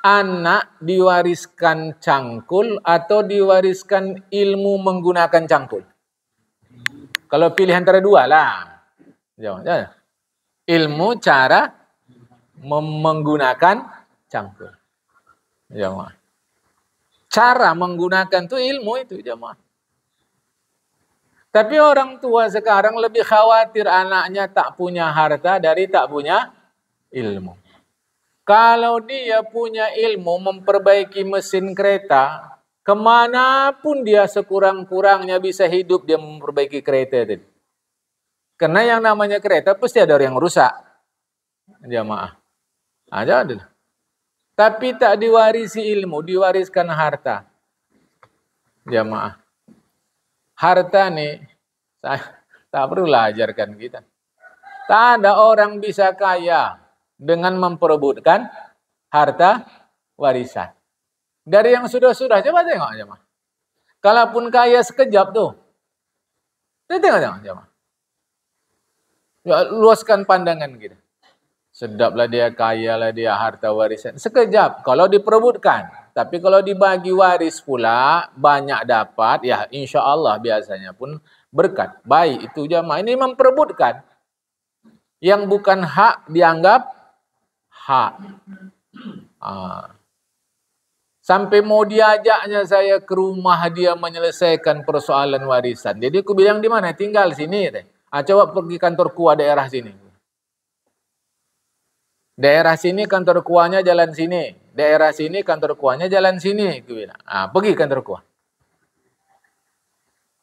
Anak diwariskan cangkul atau diwariskan ilmu menggunakan cangkul? Kalau pilih antara dua lah. Jawab. Ilmu cara menggunakan cangkul. Jamaah. Cara menggunakan itu ilmu itu, jamaah. Tapi orang tua sekarang lebih khawatir anaknya tak punya harta dari tak punya ilmu. Kalau dia punya ilmu memperbaiki mesin kereta, kemanapun dia sekurang-kurangnya bisa hidup dia memperbaiki kereta itu. Karena yang namanya kereta pasti ada orang yang rusak. Jamaah. Ada. Tapi tak diwarisi ilmu, diwariskan harta. Jamaah. Harta nih, tak perlulah ajarkan kita. Tak ada orang bisa kaya dengan memperebutkan harta warisan. Dari yang sudah-sudah, coba tengok jamaah. Kalaupun kaya sekejap tuh. Tengok jamaah. Ya, luaskan pandangan kita. Sedaplah dia, kaya lah dia, harta warisan. Sekejap, kalau diperebutkan. Tapi kalau dibagi waris pula, banyak dapat, ya insya Allah biasanya pun berkat. Baik, itu jamaah. Ini memperebutkan. Yang bukan hak dianggap hak. Sampai mau diajaknya saya ke rumah dia menyelesaikan persoalan warisan. Jadi aku bilang di mana? Tinggal sini. Coba pergi kantor KUA daerah sini. Daerah sini kantor KUA-nya jalan sini. Daerah sini kantor KUA-nya jalan sini. Pergi kantor KUA.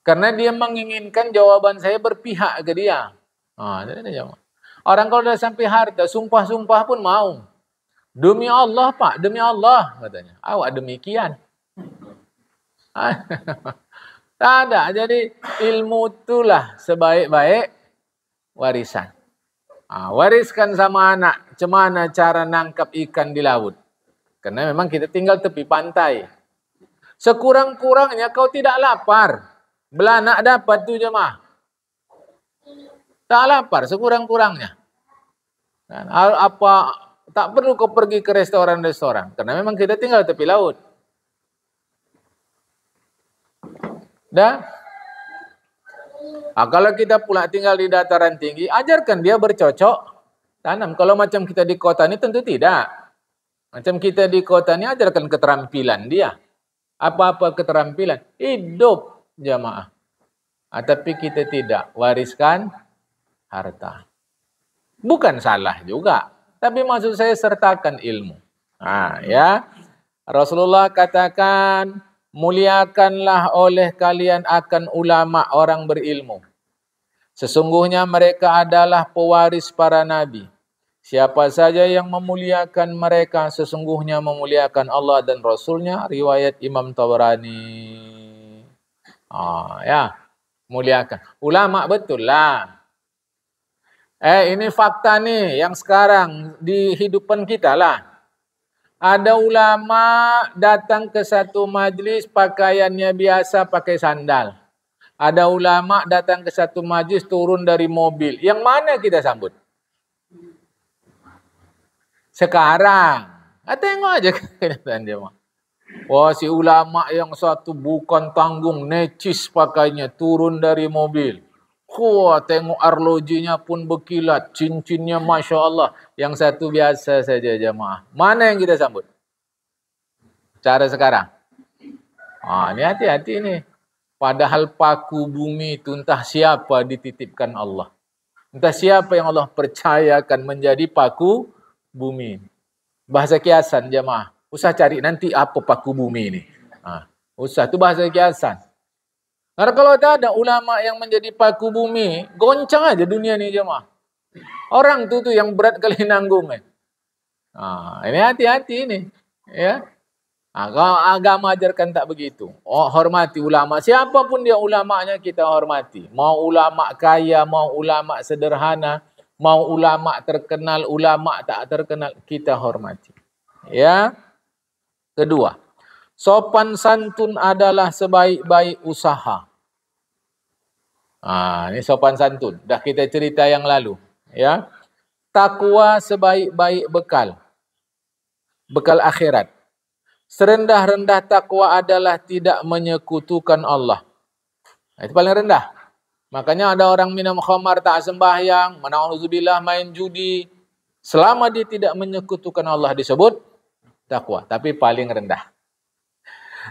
Karena dia menginginkan jawaban saya berpihak ke dia. Orang kalau sudah sampai harta, sumpah-sumpah pun mau. Demi Allah Pak, demi Allah katanya. Awak demikian. Tak ada. Jadi ilmu itulah sebaik-baik warisan. Wariskan sama anak, cemana cara nangkap ikan di laut. Karena memang kita tinggal tepi pantai. Sekurang-kurangnya kau tidak lapar. Belanak dapat tuh jemaah. Tak lapar, sekurang-kurangnya. Tak perlu kau pergi ke restoran-restoran. Karena memang kita tinggal tepi laut. Dah? Kalau kita pula tinggal di dataran tinggi, ajarkan dia bercocok tanam. Kalau macam kita di kota ini tentu tidak. Macam kita di kota ini ajarkan keterampilan dia. Apa-apa keterampilan. Hidup jamaah. Tapi kita tidak. Wariskan harta. Bukan salah juga. Tapi maksud saya sertakan ilmu. Ya. Rasulullah katakan, muliakanlah oleh kalian akan ulama orang berilmu. Sesungguhnya mereka adalah pewaris para nabi. Siapa saja yang memuliakan mereka, sesungguhnya memuliakan Allah dan Rasulnya. Riwayat Imam Tabrani. Ya, muliakan. Ulama betul lah. Ini fakta nih yang sekarang di hidupan kita lah. Ada ulama datang ke satu majlis pakaiannya biasa pakai sandal. Ada ulama datang ke satu majlis turun dari mobil. Yang mana kita sambut? Sekarang. Tengok aja kenyataan dia. Wah, si ulama yang satu bukan tanggung, necis pakainya, turun dari mobil. Wah, tengok arlojinya pun berkilat, cincinnya Masya Allah. Yang satu biasa saja jamaah. Mana yang kita sambut? Cara sekarang. Ini hati-hati nih. Padahal paku bumi itu entah siapa dititipkan Allah. Entah siapa yang Allah percayakan menjadi paku bumi. Bahasa kiasan jamaah. Usah cari nanti apa paku bumi ini. Usah, itu bahasa kiasan. Karena kalau tak ada ulama yang menjadi paku bumi, goncang aja dunia ini jemaah. Orang tuh yang berat kali nanggung. Ini hati-hati ini. Ya. Kalau agama ajarkan tak begitu. Hormati ulama. Siapapun dia ulamanya kita hormati. Mau ulama kaya, mau ulama sederhana. Mau ulama terkenal, ulama tak terkenal, kita hormati. Ya. Kedua, sopan santun adalah sebaik-baik usaha. Ini sopan santun. Dah kita cerita yang lalu. Ya. Takwa sebaik-baik bekal. Bekal akhirat. Serendah-rendah takwa adalah tidak menyekutukan Allah. Itu paling rendah. Makanya ada orang minum khamar tak sembahyang, na'udzubillah main judi. Selama dia tidak menyekutukan Allah disebut takwa. Tapi paling rendah.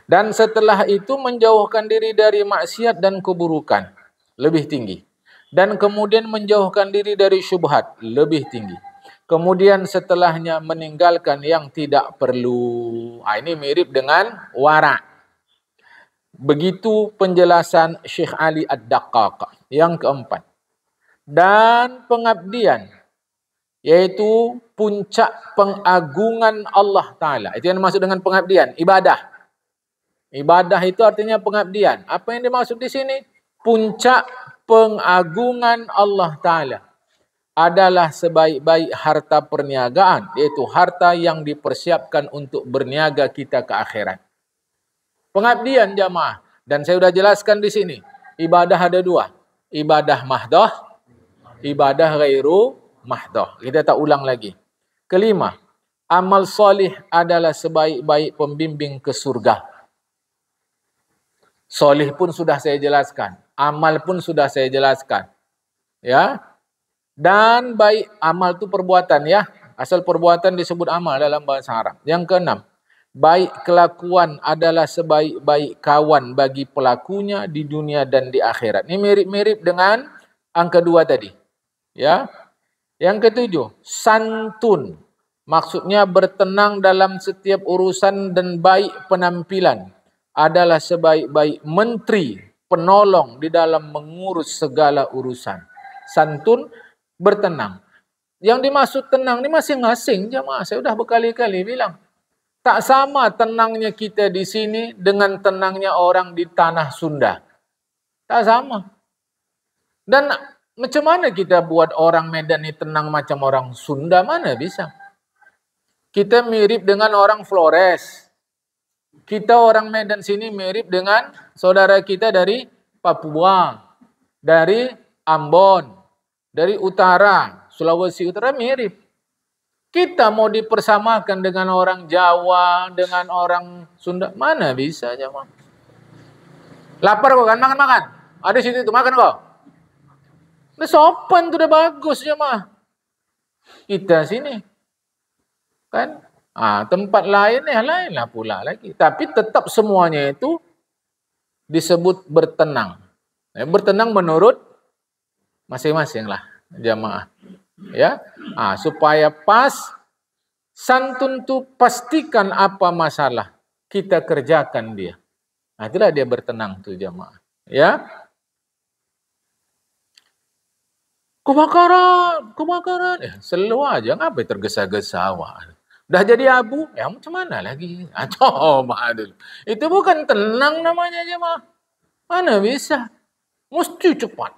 Dan setelah itu menjauhkan diri dari maksiat dan keburukan. Lebih tinggi. Dan kemudian menjauhkan diri dari syubhat. Lebih tinggi. Kemudian setelahnya meninggalkan yang tidak perlu. Ini mirip dengan wara'. Begitu penjelasan Syekh Ali Ad-Daqqaq. Yang keempat. Dan pengabdian. Yaitu puncak pengagungan Allah Ta'ala. Itu yang dimaksud dengan pengabdian. Ibadah. Ibadah itu artinya pengabdian. Apa yang dimaksud di sini? Puncak pengagungan Allah Ta'ala adalah sebaik-baik harta perniagaan. Yaitu harta yang dipersiapkan untuk berniaga kita ke akhirat. Pengabdian jamaah. Dan saya sudah jelaskan di sini. Ibadah ada dua. Ibadah mahdoh. Ibadah ghairu mahdoh. Kita tak ulang lagi. Kelima. Amal solih adalah sebaik-baik pembimbing ke surga. Solih pun sudah saya jelaskan. Amal pun sudah saya jelaskan. Ya. Dan baik amal itu perbuatan ya. Asal perbuatan disebut amal dalam bahasa Arab. Yang keenam. Baik kelakuan adalah sebaik-baik kawan bagi pelakunya di dunia dan di akhirat. Ini mirip-mirip dengan angka 2 tadi. Ya. Yang ketujuh, santun. Maksudnya bertenang dalam setiap urusan dan baik penampilan. Adalah sebaik-baik menteri, penolong di dalam mengurus segala urusan. Santun, bertenang. Yang dimaksud tenang ini masing-masing jemaah. Saya sudah berkali-kali bilang. Tak sama tenangnya kita di sini dengan tenangnya orang di tanah Sunda. Tak sama. Dan macam mana kita buat orang Medan ini tenang macam orang Sunda? Mana bisa? Kita mirip dengan orang Flores. Kita orang Medan sini mirip dengan saudara kita dari Papua, dari Ambon, dari utara, Sulawesi Utara mirip. Kita mau dipersamakan dengan orang Jawa, dengan orang Sunda. Mana bisa aja, Bang. Lapar kok kan? Makan-makan. Ada situ itu, makan kok. Nah, sopan tuh udah bagus ya, mah. Kita sini. Kan? Tempat lain ya lain lah pula lagi. Tapi tetap semuanya itu disebut bertenang. Bertenang menurut masing-masing lah jamaah. Ya, supaya pas santun tu pastikan apa masalah kita kerjakan dia. Itulah dia bertenang tu jamaah. Ya, kebakaran, selalu aja ngapain tergesa-gesa awak. Dah jadi abu, ya macam mana lagi? Coba dulu. Itu bukan tenang namanya jamaah. Mana bisa? Mesti cepat.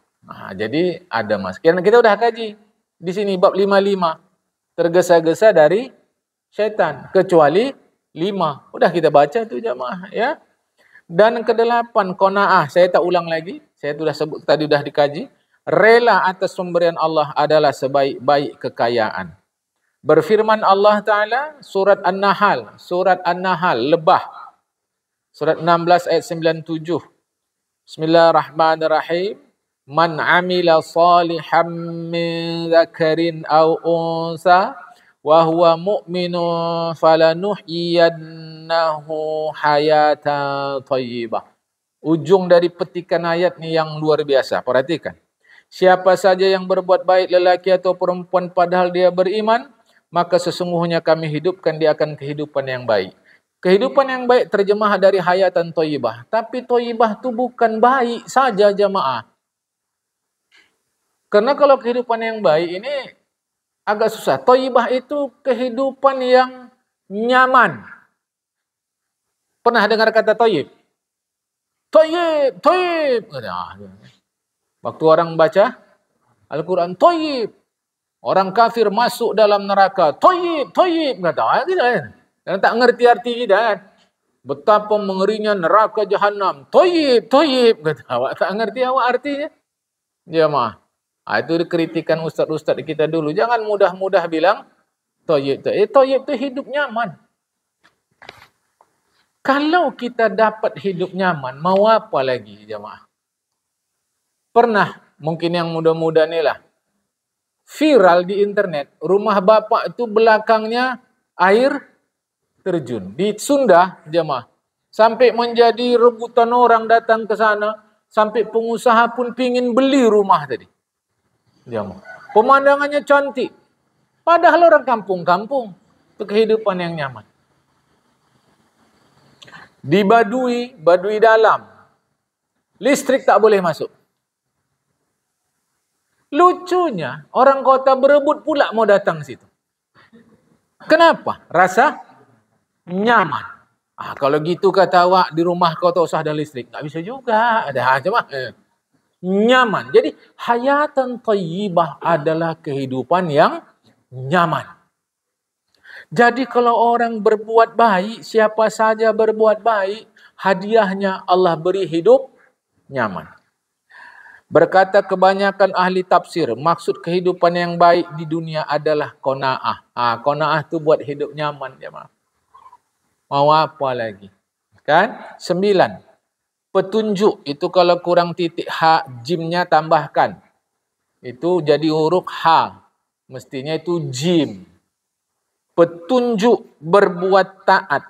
Jadi ada mas. Karena kita udah kaji. Di sini bab 55. Tergesa-gesa dari syaitan. Kecuali 5. Udah kita baca tu jamaah. Ya. Dan ke-8. Qanaah. Saya tak ulang lagi. Saya sudah sebut tadi sudah dikaji. Rela atas pemberian Allah adalah sebaik-baik kekayaan. Berfirman Allah Ta'ala. Surat An-Nahl. Surat An-Nahl. Lebah. Surat 16 ayat 97. Bismillahirrahmanirrahim. Man amila salihan min dzakarin aw unsa wa huwa mu'minun falanuhyiyannahu hayatan thayyibah. Ujung dari petikan ayat ni yang luar biasa. Perhatikan. Siapa saja yang berbuat baik lelaki atau perempuan padahal dia beriman, maka sesungguhnya kami hidupkan dia akan kehidupan yang baik. Kehidupan yang baik terjemah dari hayatan thayyibah. Tapi thayyibah tu bukan baik saja jemaah. Karena kalau kehidupan yang baik ini agak susah. Thayyibah itu kehidupan yang nyaman. Pernah dengar kata thayyib? Thayyib, thayyib. Waktu orang baca Al-Quran, thayyib. Orang kafir masuk dalam neraka. Toyib, toyib. Kata, kita kan. Yang tak ngerti arti kita kan. Betapa mengerinya neraka jahanam. Toyib, toyib. Kata, awak tak ngerti awak artinya. Jemaah. Itu kritikan ustaz-ustaz kita dulu. Jangan mudah-mudah bilang toyib. Toyib itu hidup nyaman. Kalau kita dapat hidup nyaman, mau apa lagi jemaah? Pernah, mungkin yang muda-muda ni lah, viral di internet, rumah bapak itu belakangnya air terjun. Di Sunda, jemaah. Sampai menjadi rebutan orang datang ke sana, sampai pengusaha pun pingin beli rumah tadi. Jemaah. Pemandangannya cantik. Padahal orang kampung-kampung. Itu kehidupan yang nyaman. Di Baduy dalam, listrik tak boleh masuk. Lucunya, orang kota berebut pula mau datang situ. Kenapa? Rasa nyaman. Kalau gitu kata awak, di rumah kau tak usah ada listrik. Tak bisa juga. Ada macam nyaman. Jadi, hayatan thayyibah adalah kehidupan yang nyaman. Jadi kalau orang berbuat baik, siapa saja berbuat baik, hadiahnya Allah beri hidup nyaman. Berkata kebanyakan ahli tafsir, maksud kehidupan yang baik di dunia adalah qanaah. Qanaah tu buat hidup nyaman. Jemaah. Mau apa lagi? Kan? 9. Petunjuk, itu kalau kurang titik ha, jimnya tambahkan. Itu jadi huruf ha. Mestinya itu jim. Petunjuk berbuat taat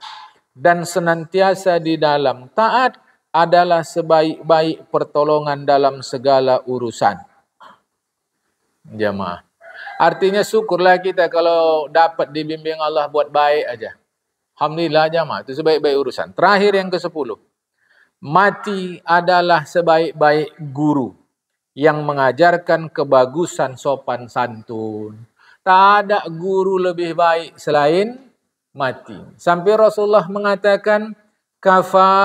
dan senantiasa di dalam taat adalah sebaik-baik pertolongan dalam segala urusan. Jemaah. Artinya syukurlah kita kalau dapat dibimbing Allah buat baik aja. Alhamdulillah jemaah, itu sebaik-baik urusan. Terakhir yang ke-10. Mati adalah sebaik-baik guru yang mengajarkan kebagusan sopan santun. Tak ada guru lebih baik selain mati. Sampai Rasulullah mengatakan, kafa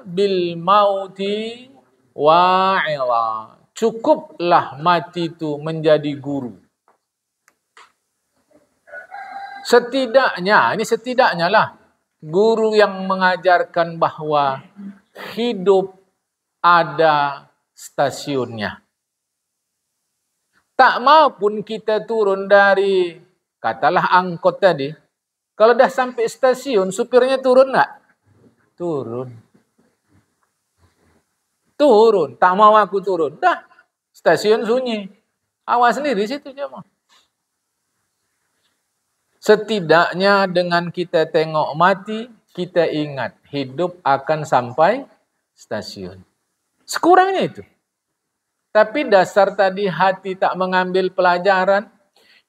bil mauti wa'ila. Cukuplah mati itu menjadi guru. Setidaknya lah, guru yang mengajarkan bahwa hidup ada stasiunnya. Tak maupun kita turun dari, katalah angkot tadi, kalau dah sampai stasiun, supirnya turun tak? Turun. Turun. Tak mau aku turun. Dah, stasiun sunyi. Awas sendiri situ jemaah. Setidaknya dengan kita tengok mati, kita ingat hidup akan sampai stasiun. Sekurangnya itu. Tapi dasar tadi hati tak mengambil pelajaran,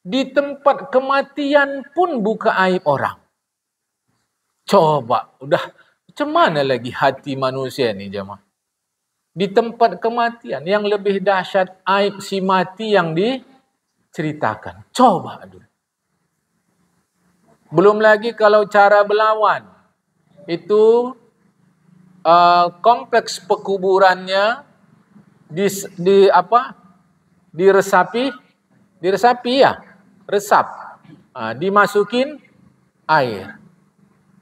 di tempat kematian pun buka aib orang. Coba, udah macam mana lagi hati manusia ni jemaah? Di tempat kematian yang lebih dahsyat aib si mati yang diceritakan. Coba dulu. Belum lagi kalau cara berlawan. Itu kompleks pekuburannya diresapi ya, resap, dimasukin air,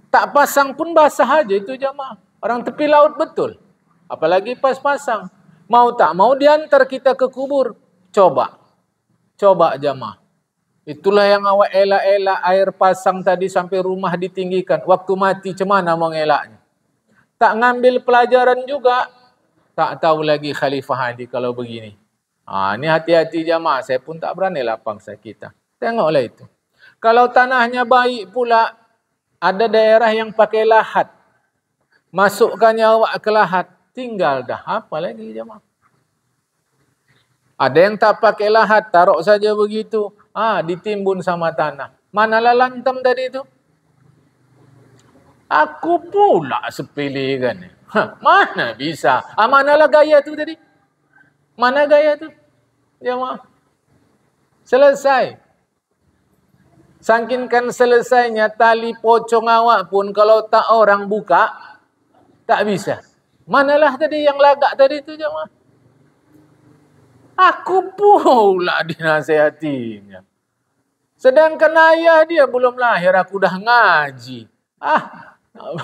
tak pasang pun basah aja itu jemaah. Orang tepi laut betul, apalagi pas pasang, mau tak mau diantar kita ke kubur. Coba jemaah, itulah yang awak elak-elak air pasang tadi sampai rumah ditinggikan. Waktu mati cemana mau ngelaknya? Tak ngambil pelajaran juga. Tak tahu lagi Khalifah Hadi kalau begini. Ini hati-hati jemaah. Saya pun tak berani lah pangsa kita. Tengoklah itu. Kalau tanahnya baik pula, ada daerah yang pakai lahat. Masukkannya awak ke lahat. Tinggal dah. Apa lagi jemaah? Ada yang tak pakai lahat. Taruh saja begitu. Ditimbun sama tanah. Manalah lantam tadi itu? Aku pula sepilihkan. Mana bisa? Manalah gaya tu tadi? Mana gaya tu? Jemaah. Selesai. Saking selesainya tali pocong awak pun kalau tak orang buka, tak bisa. Manalah tadi yang lagak tadi tu jemaah? Aku pula dinasehatinya. Sedangkan ayah dia belum lahir, aku dah ngaji.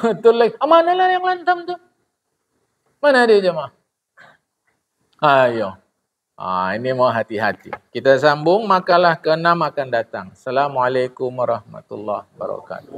Betul lagi. Mana lah yang lantam tu? Mana dia jemaah? Ayo. Ini mau hati-hati. Kita sambung makalah ke-6 akan datang. Assalamualaikum warahmatullahi wabarakatuh.